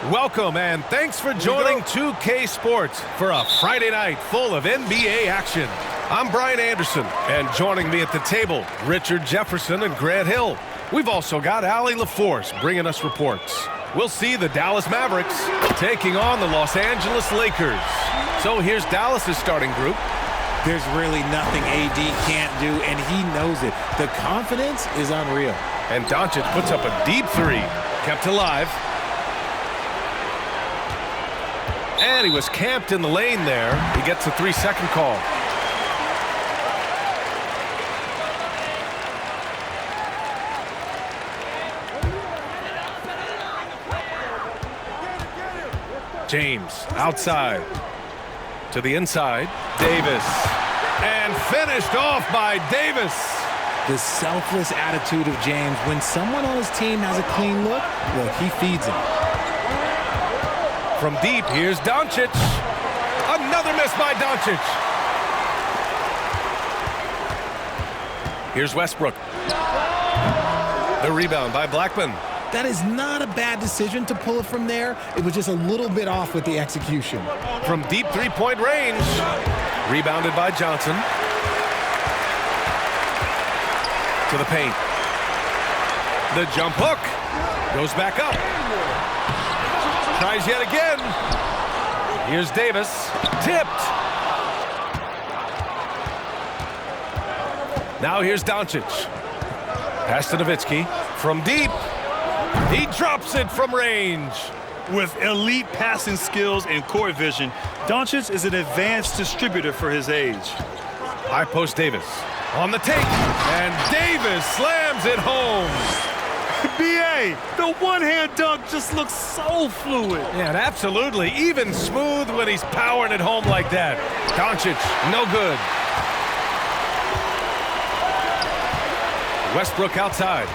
Welcome and thanks for joining 2K Sports for a Friday night full of NBA action. I'm Brian Anderson, and joining me at the table, Richard Jefferson and Grant Hill. We've also got Allie LaForce bringing us reports. We'll see the Dallas Mavericks taking on the Los Angeles Lakers. So here's Dallas's starting group. There's really nothing AD can't do, and he knows it. The confidence is unreal. And Doncic puts up a deep three, kept alive. And he was camped in the lane there. He gets a 3-second call. James outside to the inside. Davis. And finished off by Davis. The selfless attitude of James. When someone on his team has a clean look, he feeds him. From deep, here's Doncic. Another miss by Doncic. Here's Westbrook. The rebound by Blackman. That is not a bad decision to pull it from there. It was just a little bit off with the execution. From deep three-point range. Rebounded by Johnson. To the paint. The jump hook. Goes back up. Tries yet again. Here's Davis. Tipped. Now here's Doncic. Pass to Nowitzki. From deep. He drops it from range. With elite passing skills and court vision, Doncic is an advanced distributor for his age. High post Davis. On the take. And Davis slams it home. B.A., the one-hand dunk just looks so fluid. Yeah, absolutely. Even smooth when he's powering it home like that. Doncic, no good. Westbrook outside.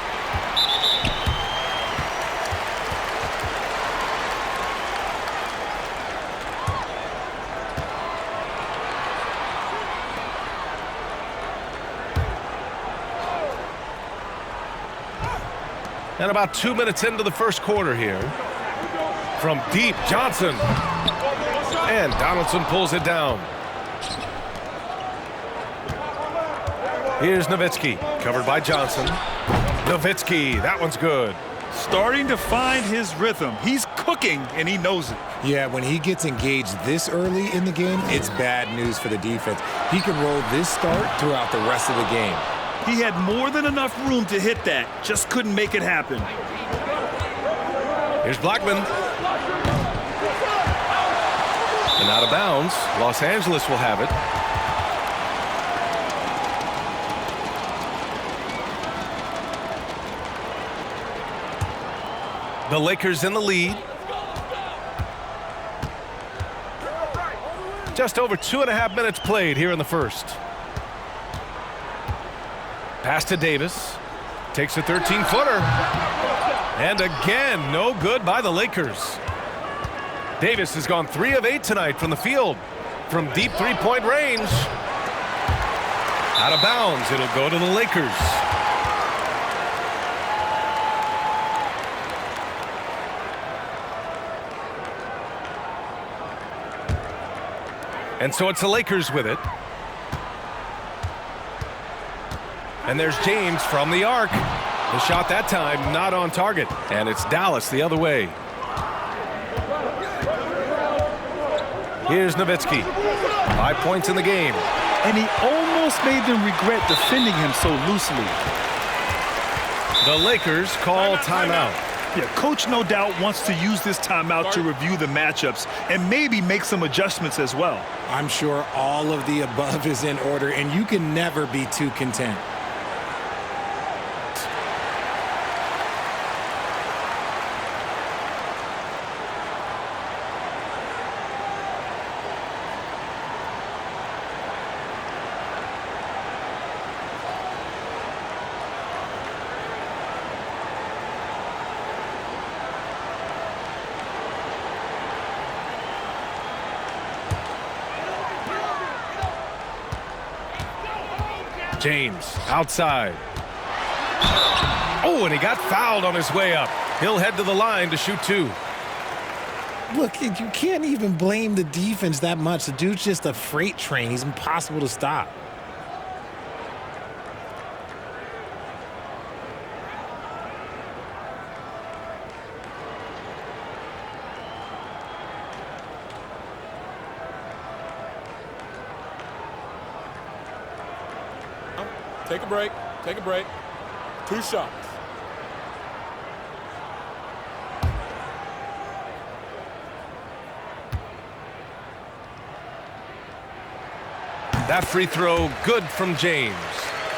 And about 2 minutes into the first quarter here. From deep, Johnson. And Donaldson pulls it down. Here's Nowitzki, covered by Johnson. Nowitzki, that one's good. Starting to find his rhythm. He's cooking, and he knows it. Yeah, when he gets engaged this early in the game, it's bad news for the defense. He can roll this start throughout the rest of the game. He had more than enough room to hit that. Just couldn't make it happen. Here's Blackman. And out of bounds. Los Angeles will have it. The Lakers in the lead. Just over 2.5 minutes played here in the first. Pass to Davis. Takes a 13-footer. And again, no good by the Lakers. Davis has gone 3 of 8 tonight from the field. From deep three-point range. Out of bounds. It'll go to the Lakers. And so it's the Lakers with it. And there's James from the arc. The shot that time not on target. And it's Dallas the other way. Here's Nowitzki. 5 points in the game. And he almost made them regret defending him so loosely. The Lakers call timeout. Yeah, coach no doubt wants to use this timeout to review the matchups and maybe make some adjustments as well. I'm sure all of the above is in order, and you can never be too content. James outside. Oh, and he got fouled on his way up. He'll head to the line to shoot 2. Look, you can't even blame the defense that much. The dude's just a freight train. He's impossible to stop. Take a break. Take a break. 2 shots. That free throw, good from James.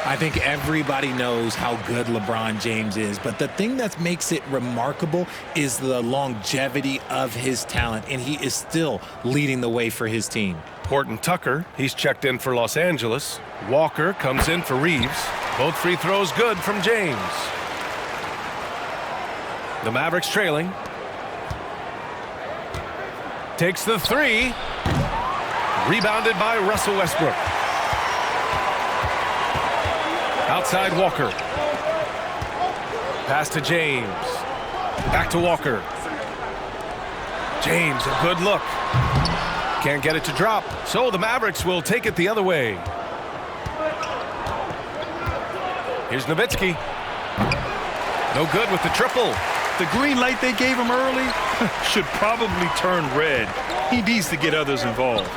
I think everybody knows how good LeBron James is, but the thing that makes it remarkable is the longevity of his talent, and he is still leading the way for his team. Horton Tucker, he's checked in for Los Angeles. Walker comes in for Reeves. Both free throws good from James. The Mavericks trailing. Takes the 3. Rebounded by Russell Westbrook. Outside Walker. Pass to James. Back to Walker. James, a good look. Can't get it to drop, so the Mavericks will take it the other way. Here's Nowitzki. No good with the triple. The green light they gave him early should probably turn red. He needs to get others involved.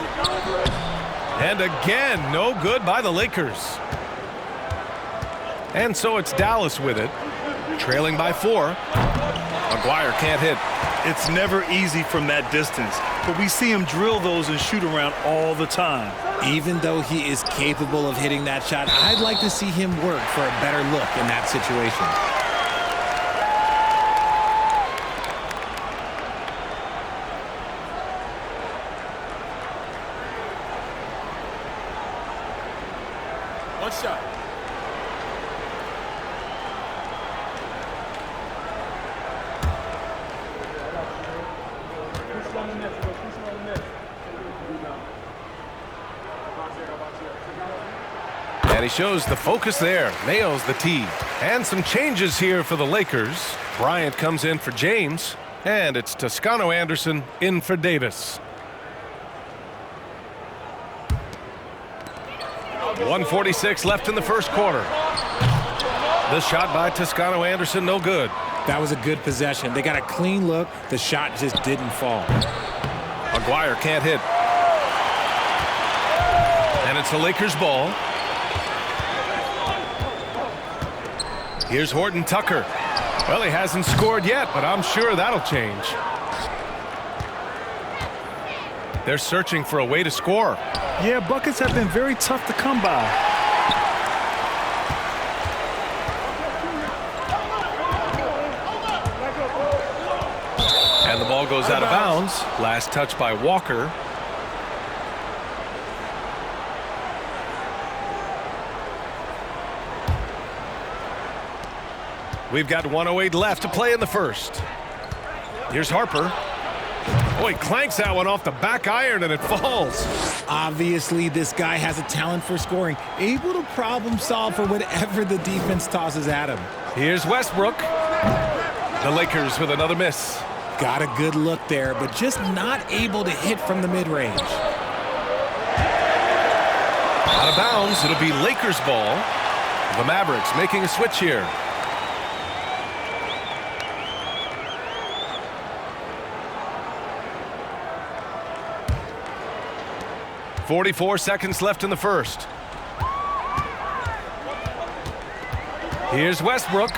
And again, no good by the Lakers. And so it's Dallas with it, trailing by 4. McGuire can't hit. It's never easy from that distance, but we see him drill those and shoot around all the time. Even though he is capable of hitting that shot, I'd like to see him work for a better look in that situation. One shot. And he shows the focus there, nails the tee. And some changes here for the Lakers. Bryant comes in for James, and it's Toscano Anderson in for Davis. 1:46 left in the first quarter. The shot by Toscano Anderson, no good. That was a good possession. They got a clean look. The shot just didn't fall. McGuire can't hit. And it's the Lakers' ball. Here's Horton Tucker. Well, he hasn't scored yet, but I'm sure that'll change. They're searching for a way to score. Yeah, buckets have been very tough to come by. And the ball goes out of bounds. Last touch by Walker. We've got 1:08 left to play in the first. Here's Harper. Oh, he clanks that one off the back iron and it falls. Obviously, this guy has a talent for scoring, able to problem solve for whatever the defense tosses at him. Here's Westbrook. The Lakers with another miss. Got a good look there, but just not able to hit from the mid-range. Out of bounds, it'll be Lakers ball. The Mavericks making a switch here. .44 seconds left in the first. Here's Westbrook.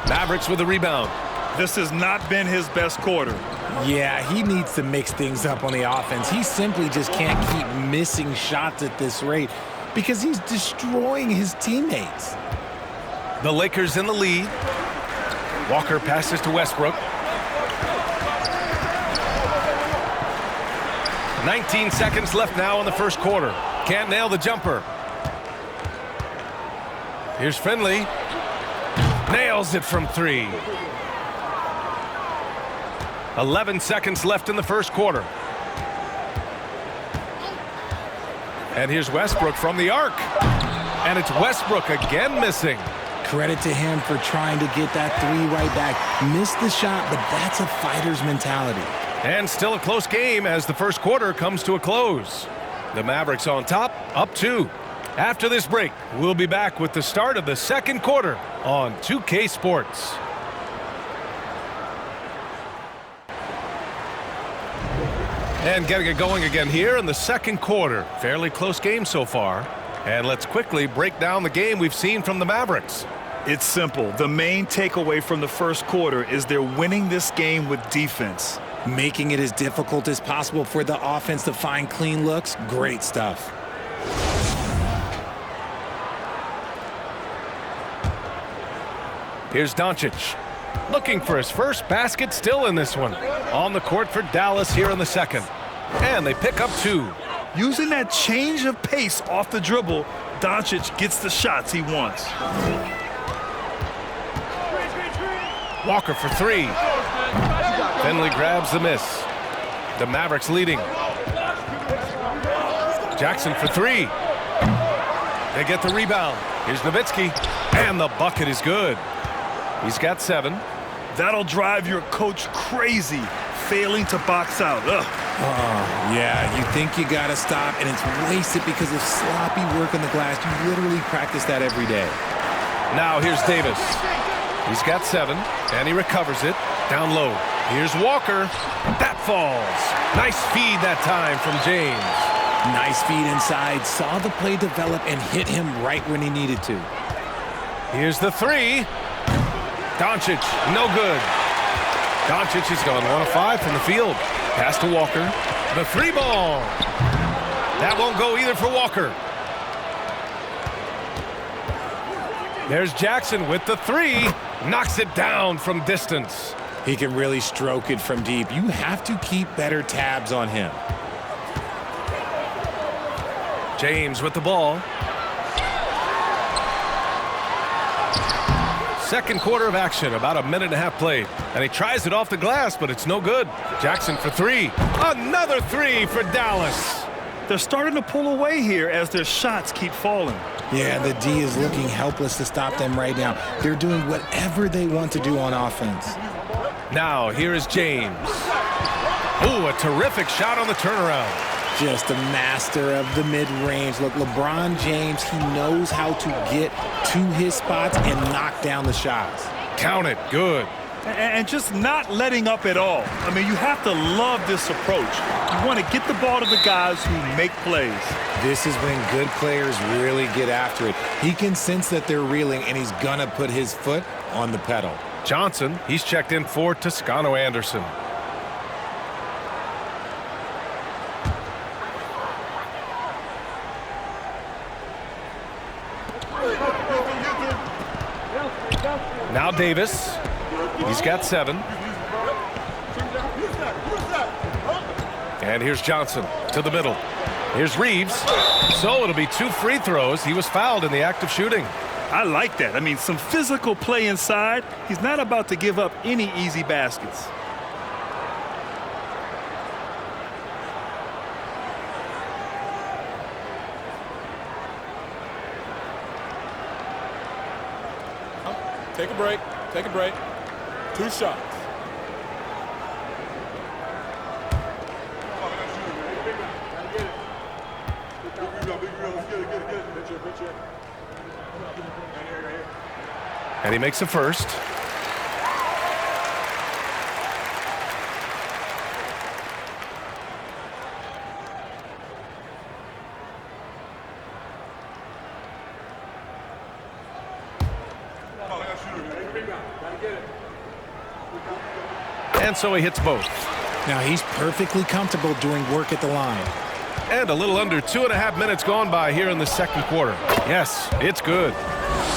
Mavericks with a rebound. This has not been his best quarter. Yeah, he needs to mix things up on the offense. He simply just can't keep missing shots at this rate because he's destroying his teammates. The Lakers in the lead. Walker passes to Westbrook. 19 seconds left now in the first quarter. Can't nail the jumper. Here's Finley. Nails it from 3. 11 seconds left in the first quarter. And here's Westbrook from the arc. And it's Westbrook again missing. Credit to him for trying to get that three right back. Missed the shot, but that's a fighter's mentality. And still a close game as the first quarter comes to a close. The Mavericks on top, up 2. After this break, we'll be back with the start of the second quarter on 2K Sports. And getting it going again here in the second quarter. Fairly close game so far. And let's quickly break down the game we've seen from the Mavericks. It's simple. The main takeaway from the first quarter is they're winning this game with defense. Making it as difficult as possible for the offense to find clean looks. Great stuff. Here's Doncic. Looking for his first basket still in this one. On the court for Dallas here in the second. And they pick up 2. Using that change of pace off the dribble, Doncic gets the shots he wants. Walker for 3. Finley grabs the miss. The Mavericks leading. Jackson for 3. They get the rebound. Here's Nowitzki. And the bucket is good. He's got 7. That'll drive your coach crazy, failing to box out. Ugh. Yeah, you think you got to stop, and it's wasted because of sloppy work on the glass. You literally practice that every day. Now here's Davis. He's got 7, and he recovers it. Down low. Here's Walker. That falls. Nice feed that time from James. Nice feed inside. Saw the play develop and hit him right when he needed to. Here's the 3. Doncic, no good. Doncic has gone 1 of 5 from the field. Pass to Walker. The 3 ball. That won't go either for Walker. There's Jackson with the 3. Knocks it down from distance. He can really stroke it from deep. You have to keep better tabs on him. James with the ball. Second quarter of action, about a minute and a half played. And he tries it off the glass, but it's no good. Jackson for 3. Another 3 for Dallas. They're starting to pull away here as their shots keep falling. Yeah, the D is looking helpless to stop them right now. They're doing whatever they want to do on offense. Now, here is James. Ooh, a terrific shot on the turnaround. Just a master of the mid-range. Look, LeBron James, he knows how to get to his spots and knock down the shots. Count it. Good. And just not letting up at all. I mean, you have to love this approach. You want to get the ball to the guys who make plays. This is when good players really get after it. He can sense that they're reeling, and he's going to put his foot on the pedal. Johnson, he's checked in for Toscano Anderson. Now Davis. He's got 7. And here's Johnson to the middle. Here's Reeves. So it'll be 2 free throws. He was fouled in the act of shooting. I like that. I mean, some physical play inside. He's not about to give up any easy baskets. Take a break. Take a break. 2 shots. And he makes a first. And so he hits both. Now he's perfectly comfortable doing work at the line. And a little under 2.5 minutes gone by here in the second quarter. Yes, it's good.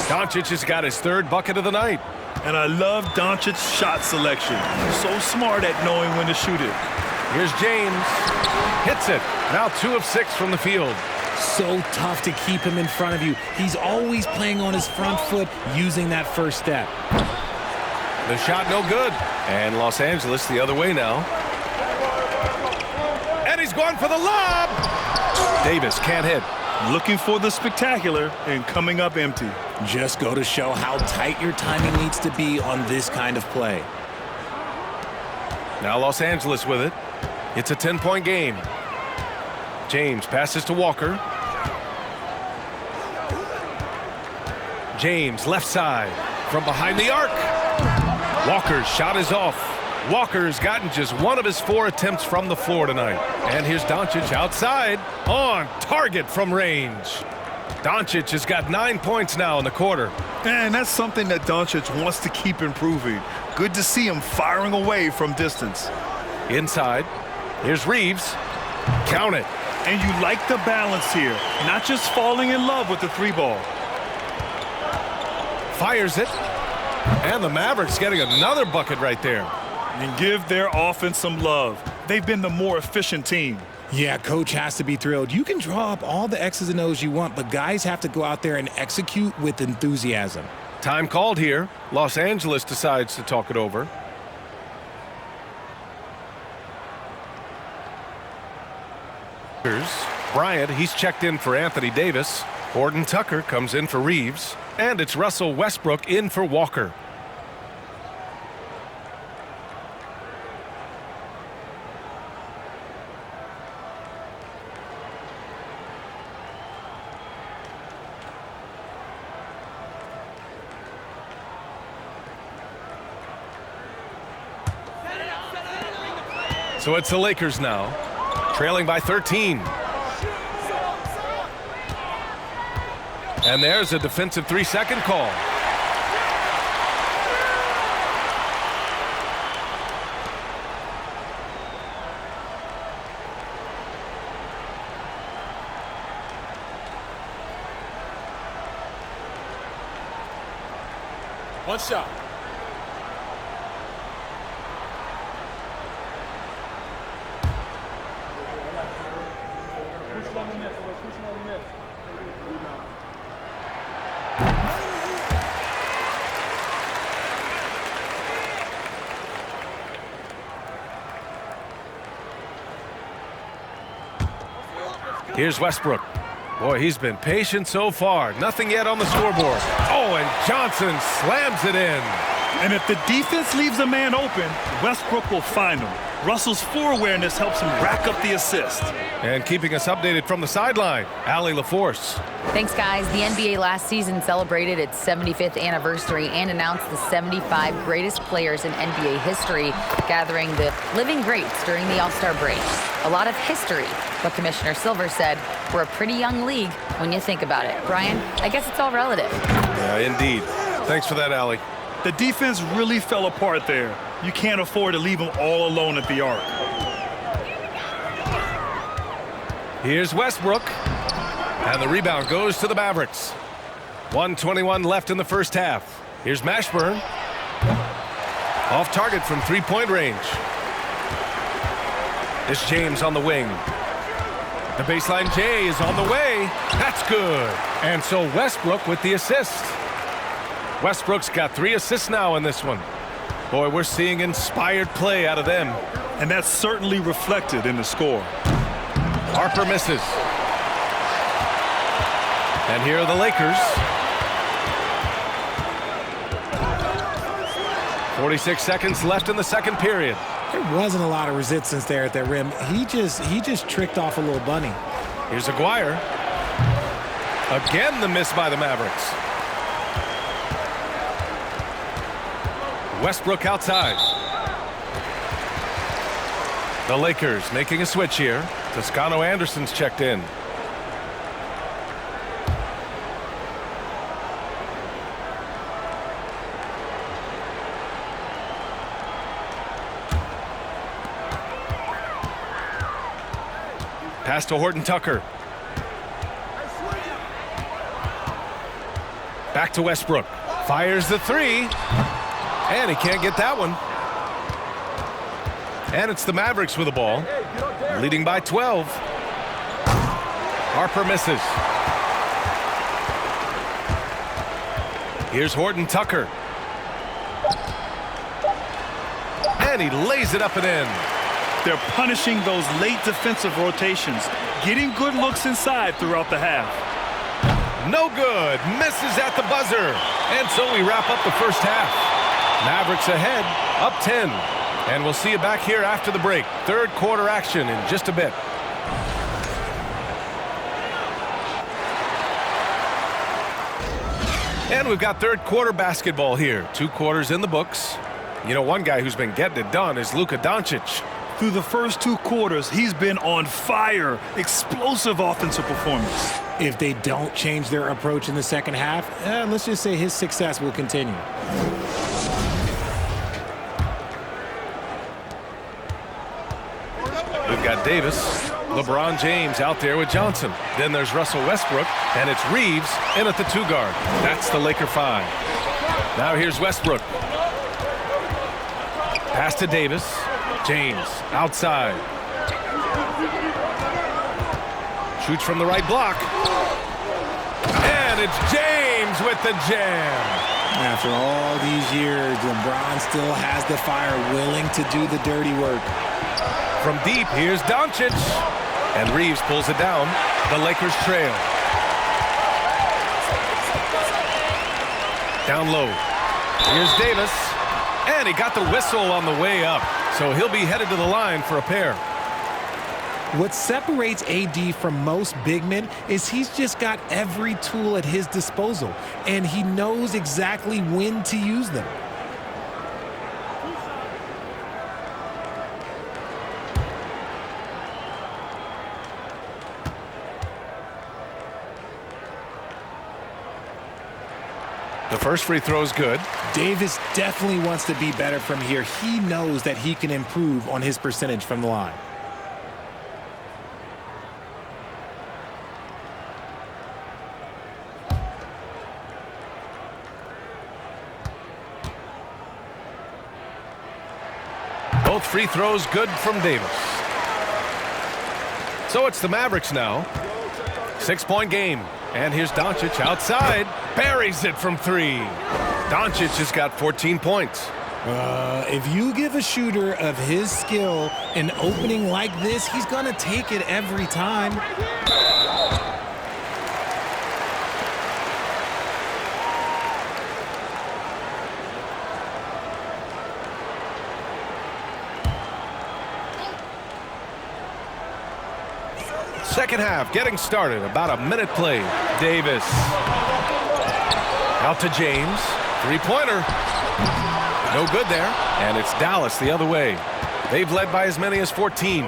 Doncic has got his 3rd bucket of the night. And I love Doncic's shot selection. So smart at knowing when to shoot it. Here's James. Hits it. Now 2 of 6 from the field. So tough to keep him in front of you. He's always playing on his front foot, using that first step. The shot no good. And Los Angeles the other way now. And he's going for the lob. Davis can't hit. Looking for the spectacular and coming up empty. Just go to show how tight your timing needs to be on this kind of play. Now Los Angeles with it. It's a 10-point game. James passes to Walker. James left side from behind the arc. Walker's shot is off. Walker's gotten just one of his 4 attempts from the floor tonight. And here's Doncic outside on target from range. Doncic has got 9 points now in the quarter. And that's something that Doncic wants to keep improving. Good to see him firing away from distance. Inside, here's Reeves. Count it. And you like the balance here, not just falling in love with the 3-ball. Fires it. And the Mavericks getting another bucket right there. And give their offense some love. They've been the more efficient team. Yeah, coach has to be thrilled. You can draw up all the X's and O's you want, but guys have to go out there and execute with enthusiasm. Time called here. Los Angeles decides to talk it over. Bryant, he's checked in for Anthony Davis. Horton Tucker comes in for Reeves. And it's Russell Westbrook in for Walker. So it's the Lakers now, trailing by 13. And there's a defensive 3-second call. One shot. Here's Westbrook. Boy, he's been patient so far. Nothing yet on the scoreboard. Oh, and Johnson slams it in. And if the defense leaves a man open, Westbrook will find him. Russell's floor awareness helps him rack up the assist. And keeping us updated from the sideline, Allie LaForce. Thanks, guys. The NBA last season celebrated its 75th anniversary and announced the 75 greatest players in NBA history, gathering the living greats during the All-Star break. A lot of history, but Commissioner Silver said, we're a pretty young league when you think about it. Brian, I guess it's all relative. Yeah, indeed. Thanks for that, Allie. The defense really fell apart there. You can't afford to leave them all alone at the arc. Here's Westbrook. And the rebound goes to the Mavericks. 1:21 left in the first half. Here's Mashburn. Off target from three-point range. It's James on the wing. The baseline J is on the way. That's good. And so Westbrook with the assist. Westbrook's got 3 assists now in this one. Boy, we're seeing inspired play out of them. And that's certainly reflected in the score. Harper misses. And here are the Lakers. 46 seconds left in the second period. There wasn't a lot of resistance there at that rim. He just tricked off a little bunny. Here's Aguirre. Again, the miss by the Mavericks. Westbrook outside. The Lakers making a switch here. Toscano Anderson's checked in. Pass to Horton Tucker. Back to Westbrook. Fires the 3. And he can't get that one. And it's the Mavericks with the ball, leading by 12. Harper misses. Here's Horton Tucker. And he lays it up and in. They're punishing those late defensive rotations, getting good looks inside throughout the half. No good. Misses at the buzzer. And so we wrap up the first half. Mavericks ahead, up 10. And we'll see you back here after the break. Third quarter action in just a bit. And we've got third quarter basketball here. 2 quarters in the books. You know, one guy who's been getting it done is Luka Doncic. Through the first 2 quarters, he's been on fire. Explosive offensive performance. If they don't change their approach in the second half, let's just say his success will continue. We've got Davis, LeBron James out there with Johnson. Then there's Russell Westbrook, and it's Reeves in at the 2 guard. That's the Laker 5. Now here's Westbrook. Pass to Davis. James outside. Shoots from the right block. And it's James with the jam. After all these years, LeBron still has the fire, willing to do the dirty work. From deep, here's Doncic. And Reeves pulls it down. The Lakers trail. Down low. Here's Davis. And he got the whistle on the way up. So he'll be headed to the line for a pair. What separates AD from most big men is he's just got every tool at his disposal, and he knows exactly when to use them. The first free throw is good. Davis definitely wants to be better from here. He knows that he can improve on his percentage from the line. Both free throws good from Davis. So it's the Mavericks now. 6-point game. And here's Doncic outside. Buries it from 3. Doncic has got 14 points. If you give a shooter of his skill an opening like this, he's going to take it every time. Second half getting started. About a minute played. Davis. Out to James. 3-pointer. No good there. And it's Dallas the other way. They've led by as many as 14.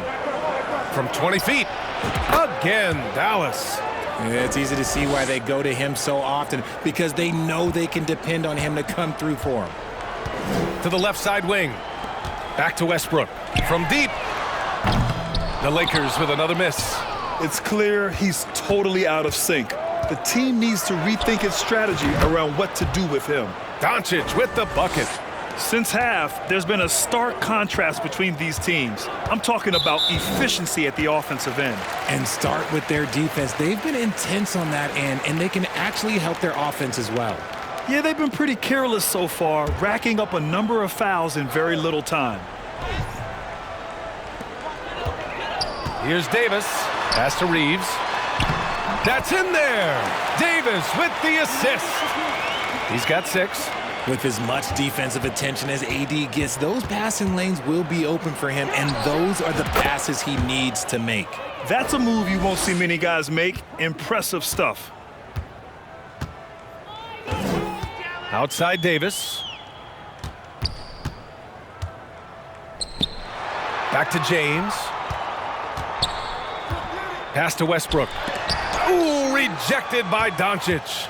From 20 feet. Again, Dallas. Yeah, it's easy to see why they go to him so often, because they know they can depend on him to come through for them. To the left side wing. Back to Westbrook. From deep. The Lakers with another miss. It's clear he's totally out of sync. The team needs to rethink its strategy around what to do with him. Doncic with the bucket. Since half, there's been a stark contrast between these teams. I'm talking about efficiency at the offensive end. And start with their defense. They've been intense on that end, and they can actually help their offense as well. Yeah, they've been pretty careless so far, racking up a number of fouls in very little time. Here's Davis. Pass to Reeves. That's in there. Davis with the assist. He's got 6. With as much defensive attention as AD gets, those passing lanes will be open for him, and those are the passes he needs to make. That's a move you won't see many guys make. Impressive stuff. Outside Davis. Back to James. Pass to Westbrook. Ooh, rejected by Doncic.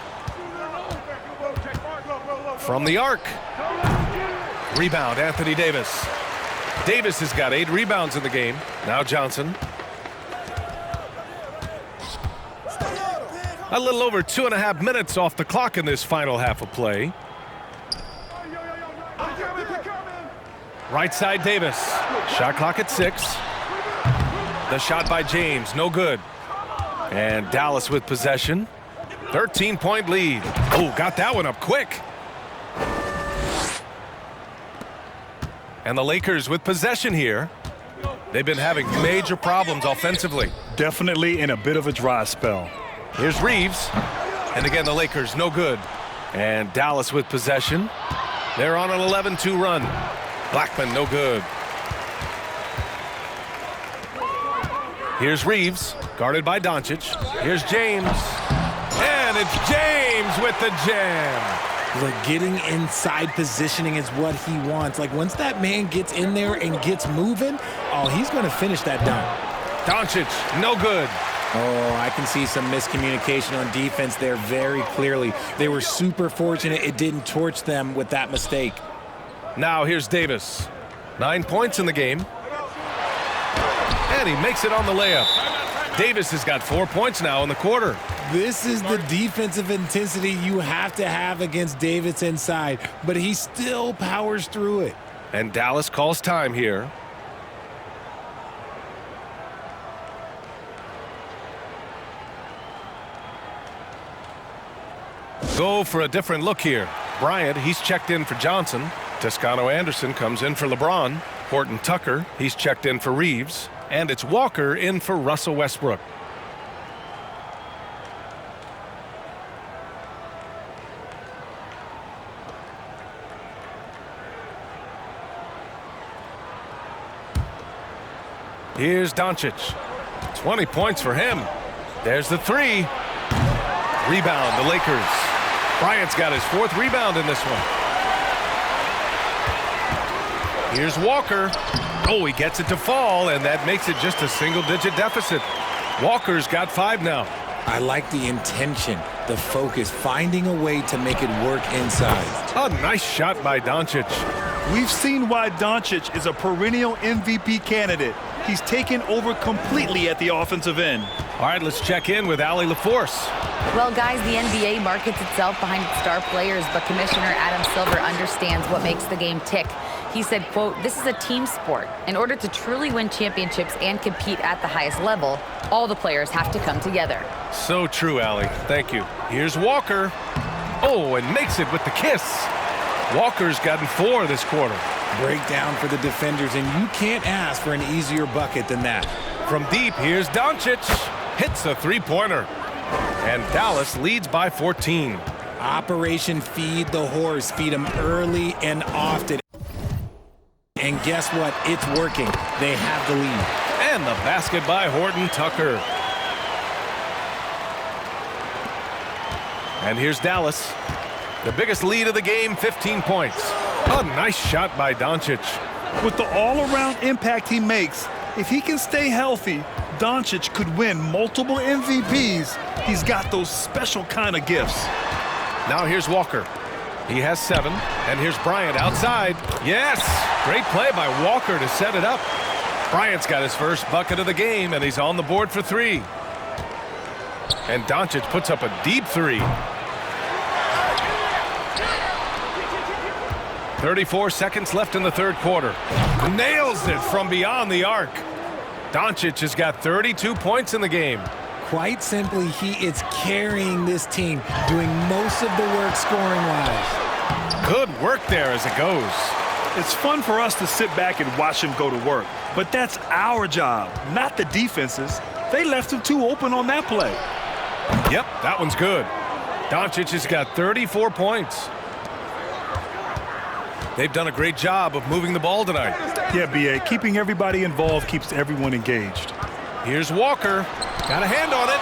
From the arc. Rebound, Anthony Davis. Davis has got 8 rebounds in the game. Now Johnson. A little over 2.5 minutes off the clock in this final half of play. Right side Davis. Shot clock at 6. The shot by James, no good. And Dallas with possession. 13-point lead. Oh, got that one up quick. And the Lakers with possession here. They've been having major problems offensively. Definitely in a bit of a dry spell. Here's Reeves. And again, the Lakers, no good. And Dallas with possession. They're on an 11-2 run. Blackman, no good. Here's Reeves, guarded by Doncic. Here's James. And it's James with the jam. Look, getting inside positioning is what he wants. Like, once that man gets in there and gets moving, oh, he's going to finish that dunk. Doncic, no good. Oh, I can see some miscommunication on defense there very clearly. They were super fortunate it didn't torch them with that mistake. Now here's Davis. 9 points in the game. And he makes it on the layup. Davis has got 4 points now in the quarter. This is the defensive intensity you have to have against Davis inside, but he still powers through it. And Dallas calls time here. Go for a different look here. Bryant, he's checked in for Johnson. Toscano Anderson comes in for LeBron. Horton Tucker, he's checked in for Reeves. And it's Walker in for Russell Westbrook. Here's Doncic. 20 points for him. There's the three. Rebound, the Lakers. Bryant's got his 4th rebound in this one. Here's Walker. Oh, he gets it to fall, and that makes it just a single-digit deficit. Walker's got 5 now. I like the intention, the focus, finding a way to make it work inside. A nice shot by Doncic. We've seen why Doncic is a perennial MVP candidate. He's taken over completely at the offensive end. All right, let's check in with Allie LaForce. Well, guys, the NBA markets itself behind its star players, but Commissioner Adam Silver understands what makes the game tick. He said, quote, "This is a team sport. In order to truly win championships and compete at the highest level, all the players have to come together." So true, Allie. Thank you. Here's Walker. Oh, and makes it with the kiss. Walker's gotten 4 this quarter. Breakdown for the defenders, and you can't ask for an easier bucket than that. From deep, here's Doncic. Hits a three-pointer. And Dallas leads by 14. Operation Feed the Horse. Feed them early and often. And guess what? It's working. They have the lead. And the basket by Horton Tucker. And here's Dallas. The biggest lead of the game, 15 points. A nice shot by Doncic. With the all-around impact he makes, if he can stay healthy, Doncic could win multiple MVPs. He's got those special kind of gifts. Now here's Walker. He has 7. And here's Bryant outside. Yes! Great play by Walker to set it up. Bryant's got his first bucket of the game, and he's on the board for 3. And Doncic puts up a deep 3. 34 seconds left in the third quarter. Nails it from beyond the arc. Doncic has got 32 points in the game. Quite simply, he is carrying this team, doing most of the work scoring-wise. Good work there as it goes. It's fun for us to sit back and watch him go to work, but that's our job, not the defense's. They left him too open on that play. Yep, that one's good. Doncic has got 34 points. They've done a great job of moving the ball tonight. Yeah, B.A., keeping everybody involved keeps everyone engaged. Here's Walker. Got a hand on it.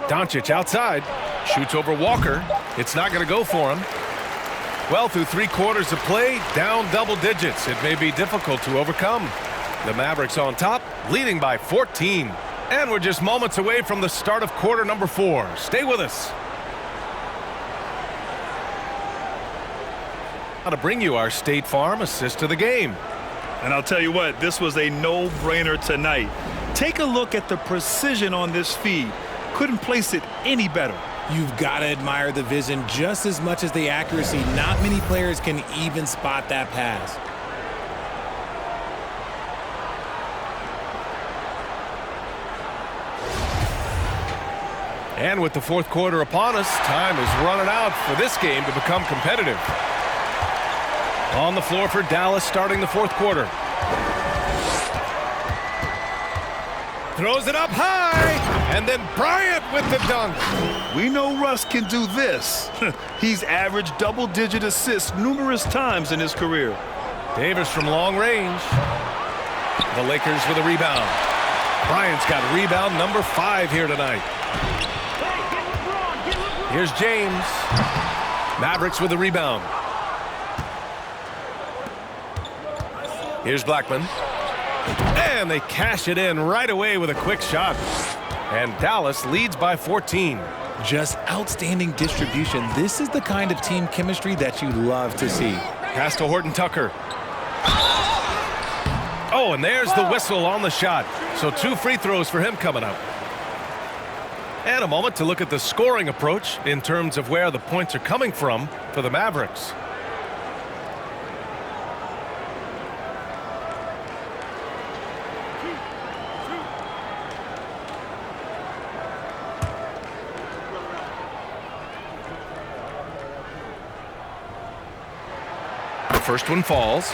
Doncic outside. Shoots over Walker. It's not going to go for him. Well, through 3 quarters of play, down double digits. It may be difficult to overcome. The Mavericks on top, leading by 14. And we're just moments away from the start of quarter number 4. Stay with us. To bring you our State Farm assist of the game. And I'll tell you what, this was a no-brainer tonight. Take a look at the precision on this feed. Couldn't place it any better. You've got to admire the vision just as much as the accuracy. Not many players can even spot that pass. And with the fourth quarter upon us, time is running out for this game to become competitive. On the floor for Dallas starting the fourth quarter. Throws it up high, and then Bryant with the dunk. We know Russ can do this. He's averaged double-digit assists numerous times in his career. Davis from long range. The Lakers with a rebound. Bryant's got rebound number 5 here tonight. Here's James. Mavericks with a rebound. Here's Blackman. And they cash it in right away with a quick shot. And Dallas leads by 14. Just outstanding distribution. This is the kind of team chemistry that you love to see. Pass to Horton Tucker. Oh, and there's the whistle on the shot. So 2 free throws for him coming up. And a moment to look at the scoring approach in terms of where the points are coming from for the Mavericks. The first one falls.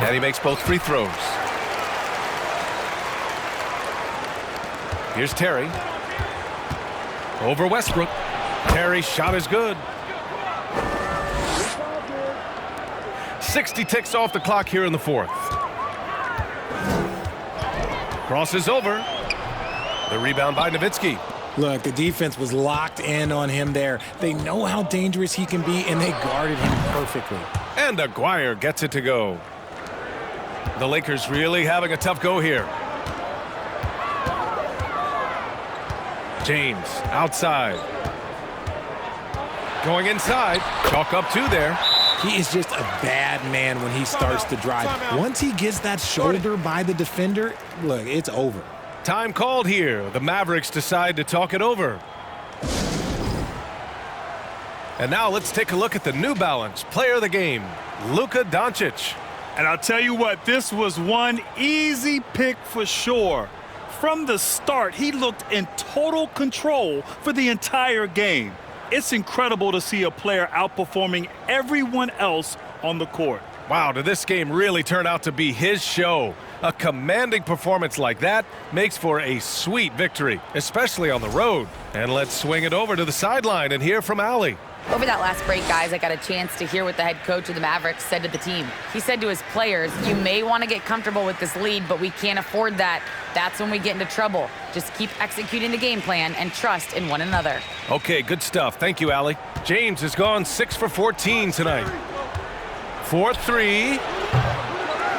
And he makes both free throws. Here's Terry. Over Westbrook. Terry's shot is good. 60 ticks off the clock here in the fourth. Crosses over. The rebound by Nowitzki. Look, the defense was locked in on him there. They know how dangerous he can be, and they guarded him perfectly. And Aguirre gets it to go. The Lakers really having a tough go here. James outside. Going inside. Chalk up 2 there. He is just a bad man when he starts to drive. Once he gets that shoulder by the defender, look, it's over. Time called here. The Mavericks decide to talk it over. And now let's take a look at the New Balance player of the game, Luka Doncic. And I'll tell you what, this was one easy pick for sure. From the start, he looked in total control for the entire game. It's incredible to see a player outperforming everyone else on the court. Wow, did this game really turn out to be his show? A commanding performance like that makes for a sweet victory, especially on the road. And let's swing it over to the sideline and hear from Allie. Over that last break, guys, I got a chance to hear what the head coach of the Mavericks said to the team. He said to his players, you may want to get comfortable with this lead, but we can't afford that. That's when we get into trouble. Just keep executing the game plan and trust in one another. Okay, good stuff. Thank you, Allie. James has gone 6 for 14 tonight. 4-3.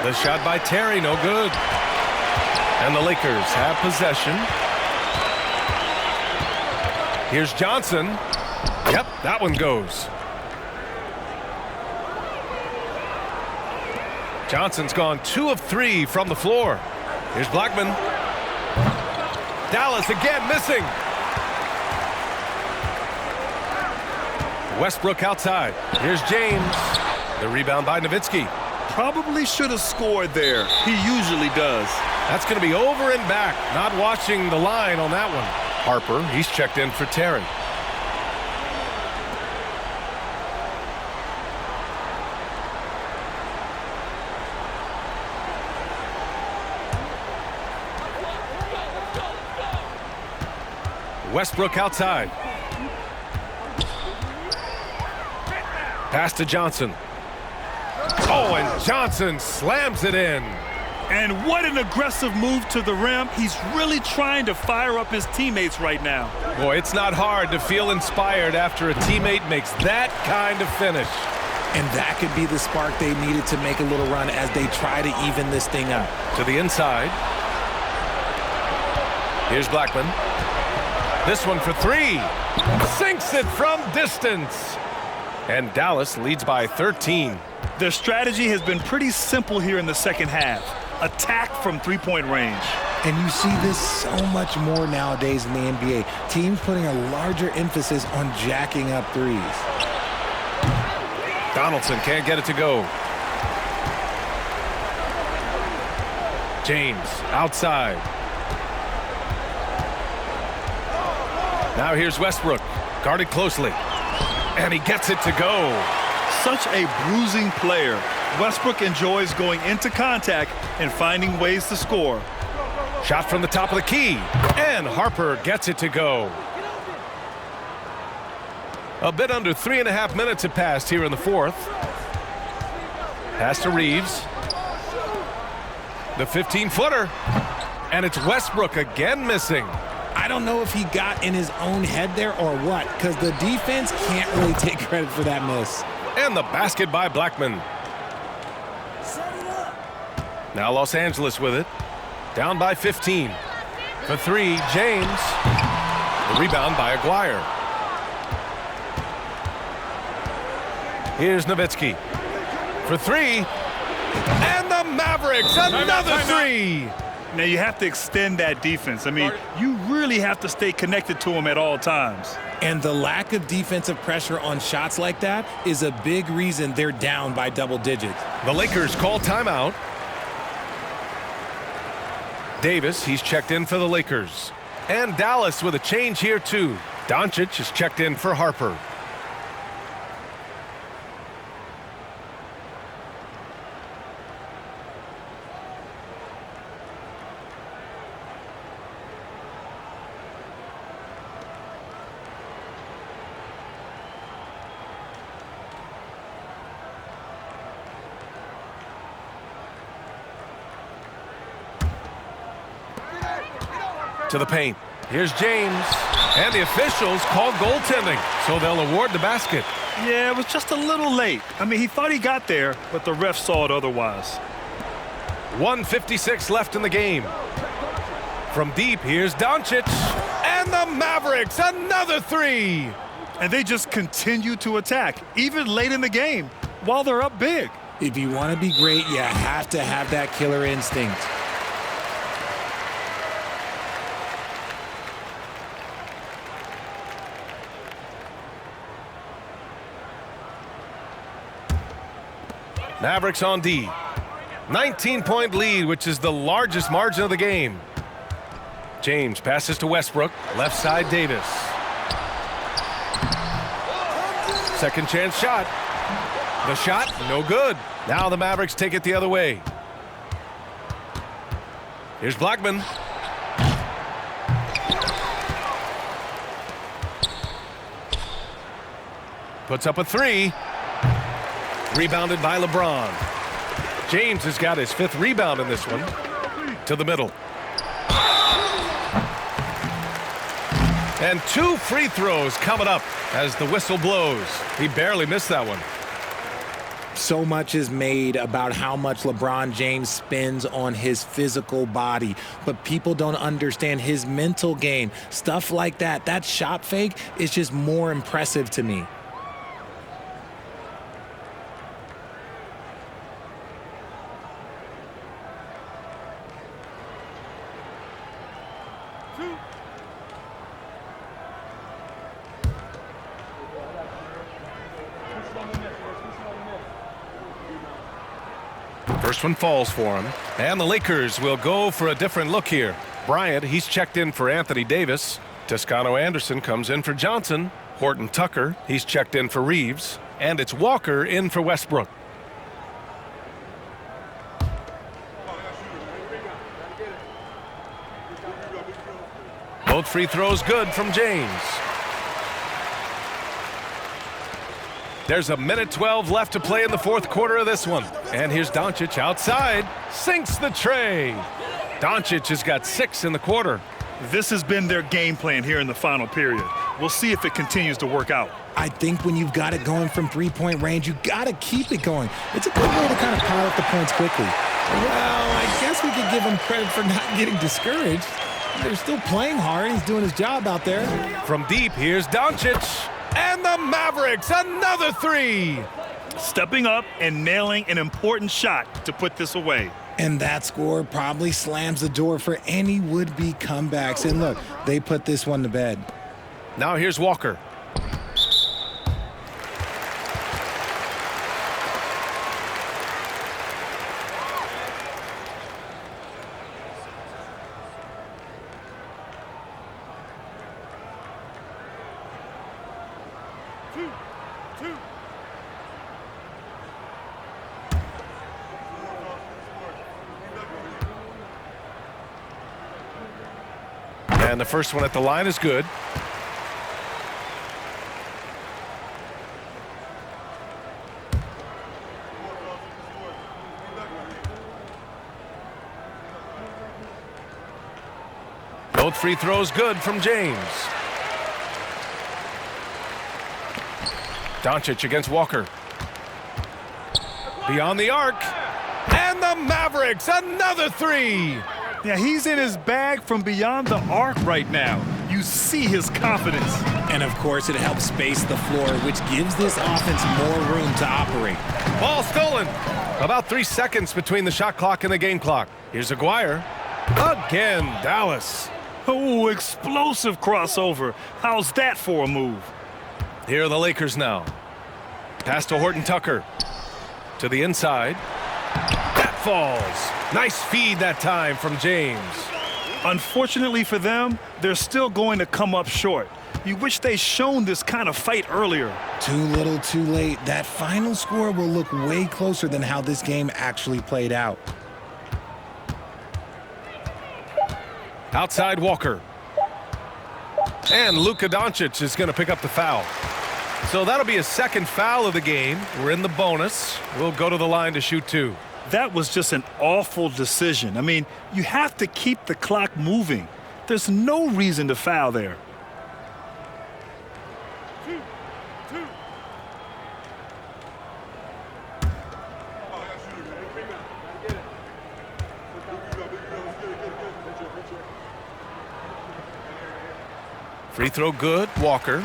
The shot by Terry, no good. And the Lakers have possession. Here's Johnson. Yep, that one goes. Johnson's gone 2 of 3 from the floor. Here's Blackman. Dallas again missing. Westbrook outside. Here's James. The rebound by Nowitzki. Probably should have scored there. He usually does. That's going to be over and back. Not watching the line on that one. Harper, he's checked in for Terry. Westbrook outside. Pass to Johnson. Oh, and Johnson slams it in. And what an aggressive move to the rim. He's really trying to fire up his teammates right now. Boy, it's not hard to feel inspired after a teammate makes that kind of finish. And that could be the spark they needed to make a little run as they try to even this thing up. To the inside. Here's Blackman. This one for 3. Sinks it from distance. And Dallas leads by 13. Their strategy has been pretty simple here in the second half. Attack from three-point range. And you see this so much more nowadays in the NBA. Teams putting a larger emphasis on jacking up threes. Donaldson can't get it to go. James outside. Now here's Westbrook, guarded closely. And he gets it to go. Such a bruising player. Westbrook enjoys going into contact and finding ways to score. Shot from the top of the key. And Harper gets it to go. A bit under 3.5 minutes have passed here in the fourth. Pass to Reeves. The 15-footer. And it's Westbrook again missing. I don't know if he got in his own head there or what, because the defense can't really take credit for that miss. And the basket by Blackman. Now Los Angeles with it. Down by 15. For three, James. The rebound by Aguirre. Here's Nowitzki. For three. And the Mavericks, another three. Now you have to extend that defense. I mean, you really have to stay connected to them at all times. And the lack of defensive pressure on shots like that is a big reason they're down by double digits. The Lakers call timeout. Davis, he's checked in for the Lakers. And Dallas with a change here too. Doncic is checked in for Harper. To the paint. Here's James. And the officials call goaltending, so they'll award the basket. Yeah, it was just a little late. I mean, he thought he got there, but the ref saw it otherwise. 1:56 left in the game. From deep, here's Doncic. And the Mavericks, another three. And they just continue to attack, even late in the game, while they're up big. If you want to be great, you have to have that killer instinct. Mavericks on D. 19-point lead, which is the largest margin of the game. James passes to Westbrook. Left side, Davis. Second chance shot. The shot, no good. Now the Mavericks take it the other way. Here's Blackman. Puts up a three. Rebounded by LeBron. James has got his 5th rebound in this one. To the middle. And 2 free throws coming up as the whistle blows. He barely missed that one. So much is made about how much LeBron James spends on his physical body, but people don't understand his mental game. Stuff like that, that shot fake is just more impressive to me. First one falls for him. And the Lakers will go for a different look here. Bryant, he's checked in for Anthony Davis. Toscano Anderson comes in for Johnson. Horton Tucker, he's checked in for Reeves. And it's Walker in for Westbrook. Both free throws good from James. There's a minute 12 left to play in the fourth quarter of this one. And here's Doncic outside. Sinks the tray. Doncic has got 6 in the quarter. This has been their game plan here in the final period. We'll see if it continues to work out. I think when you've got it going from three-point range, you got to keep it going. It's a good way to kind of pile up the points quickly. Well, I guess we could give him credit for not getting discouraged. They're still playing hard. He's doing his job out there. From deep, here's Doncic. And the Mavericks, another three. Stepping up and nailing an important shot to put this away. And that score probably slams the door for any would-be comebacks. And look, they put this one to bed. Now here's Walker. And the first one at the line is good. Both free throws good from James. Doncic against Walker. Beyond the arc. And the Mavericks, another three. Yeah, he's in his bag from beyond the arc right now. You see his confidence. And, of course, it helps space the floor, which gives this offense more room to operate. Ball stolen. About 3 seconds between the shot clock and the game clock. Here's Aguirre. Again, Dallas. Oh, explosive crossover. How's that for a move? Here are the Lakers now. Pass to Horton Tucker. To the inside. That falls. Nice feed that time from James. Unfortunately for them, they're still going to come up short. You wish they'd shown this kind of fight earlier. Too little, too late. That final score will look way closer than how this game actually played out. Outside Walker. And Luka Doncic is going to pick up the foul. So that'll be his second foul of the game. We're in the bonus. We'll go to the line to shoot two. That was just an awful decision. I mean, you have to keep the clock moving. There's no reason to foul there. Free throw good, Walker.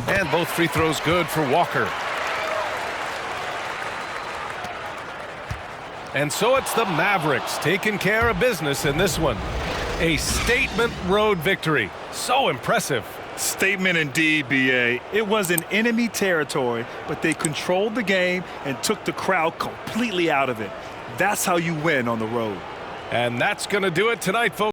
And both free throws good for Walker. And so it's the Mavericks taking care of business in this one. A statement road victory. So impressive. Statement indeed, B.A. It was in enemy territory, but they controlled the game and took the crowd completely out of it. That's how you win on the road. And that's going to do it tonight, folks.